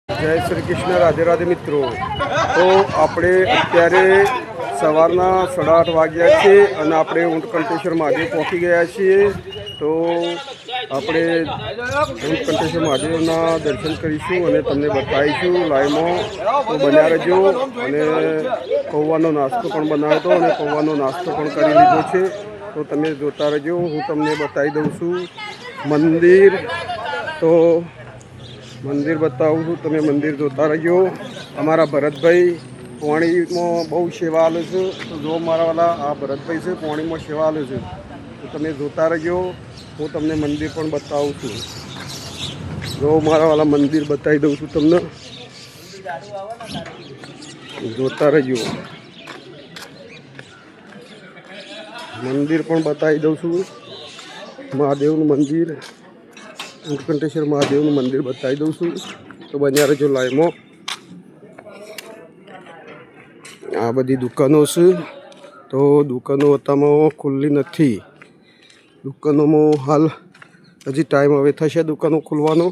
જય શ્રી કૃષ્ણ, રાધે રાધે મિત્રો। તો આપણે અત્યારે સવારના 8:30 વાગ્યા છે અને આપણે ઊંટકંઠેશ્વર મહાદેવ પહોંચી ગયા છીએ। તો આપણે ઊંટકંઠેશ્વર મહાદેવના દર્શન કરીશું અને તમને બતાવીશું લાઈવમાં। તો બન્યા રહેજો। અને પૌવાનો નાસ્તો પણ બનાવ્યો હતો અને પૌવાનો નાસ્તો પણ કરી લીધો છે। તો તમે જોતા રહેજો, હું તમને બતાવી દઉં છું મંદિર। તો મંદિર બતાવું છું, તમે મંદિર જોતા રહેજો। અમારા ભરતભાઈ પાણીમાં બહુ સેવા આલે છે। તો જો મારા વાલા આ ભરતભાઈ છે, પાણીમાં સેવા આલે છે। તો તમે જોતા રહેજો, હું તમને મંદિર પણ બતાવું છું। જો મારા વાલા મંદિર બતાવી દઉં છું તમને, જોતા રહેજો। મંદિર પણ બતાવી દઉં છું, મહાદેવનું મંદિર, ઊંટકંઠેશ્વર મહાદેવનું મંદિર બતાવી દઉં છું। તો બન્યા રહેજો લાઈવમાં। આ બધી દુકાનો છે। તો દુકાનો અત્યારમાં ખુલ્લી નથી। દુકાનોમાં હાલ હજી ટાઈમ હવે થશે દુકાનો ખુલવાનો।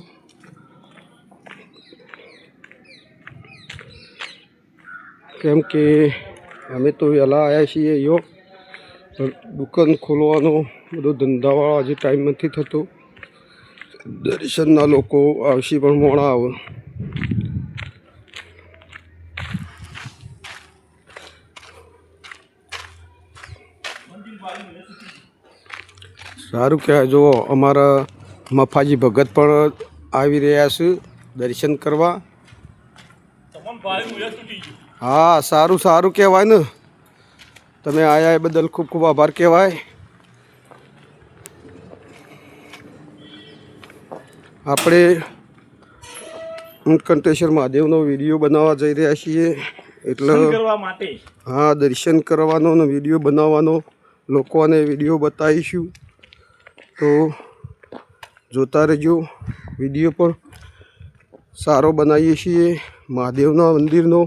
કેમ કે અમે તો વહેલા આવ્યા છીએ। યો દુકાન ખોલવાનો બધો ધંધાવાળો હજી ટાઈમ નથી થતો। દર્શનના લોકો આવશે પણ મોડા આવે। સારું કહેવાય। જુઓ અમારા મફાજી ભગત પણ આવી રહ્યા છે દર્શન કરવા। હા, સારું સારું કહેવાય ને। તમે આયા એ બદલ ખૂબ ખૂબ આભાર કહેવાય। આપણે ઊંટકંઠેશ્વર મહાદેવનો વિડીયો બનાવવા જઈ રહ્યા છીએ। એટલે હા, દર્શન કરવાનો ને વિડીયો બનાવવાનો, લોકોને વિડીયો બતાવીશું। તો જોતા રહેજો, વિડીયો પણ સારો બનાવીએ છીએ મહાદેવના મંદિરનો।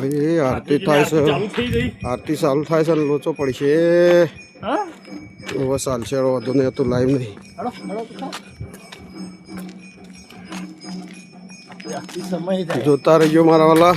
એ આરતી થાય છે, આરતી ચાલુ થાય છે ને લોચો પડશે। હવે ચાલશે, વાંધો નહીં, તો લાઈવ નહીં। જોતા રહેજો મારા વાલા।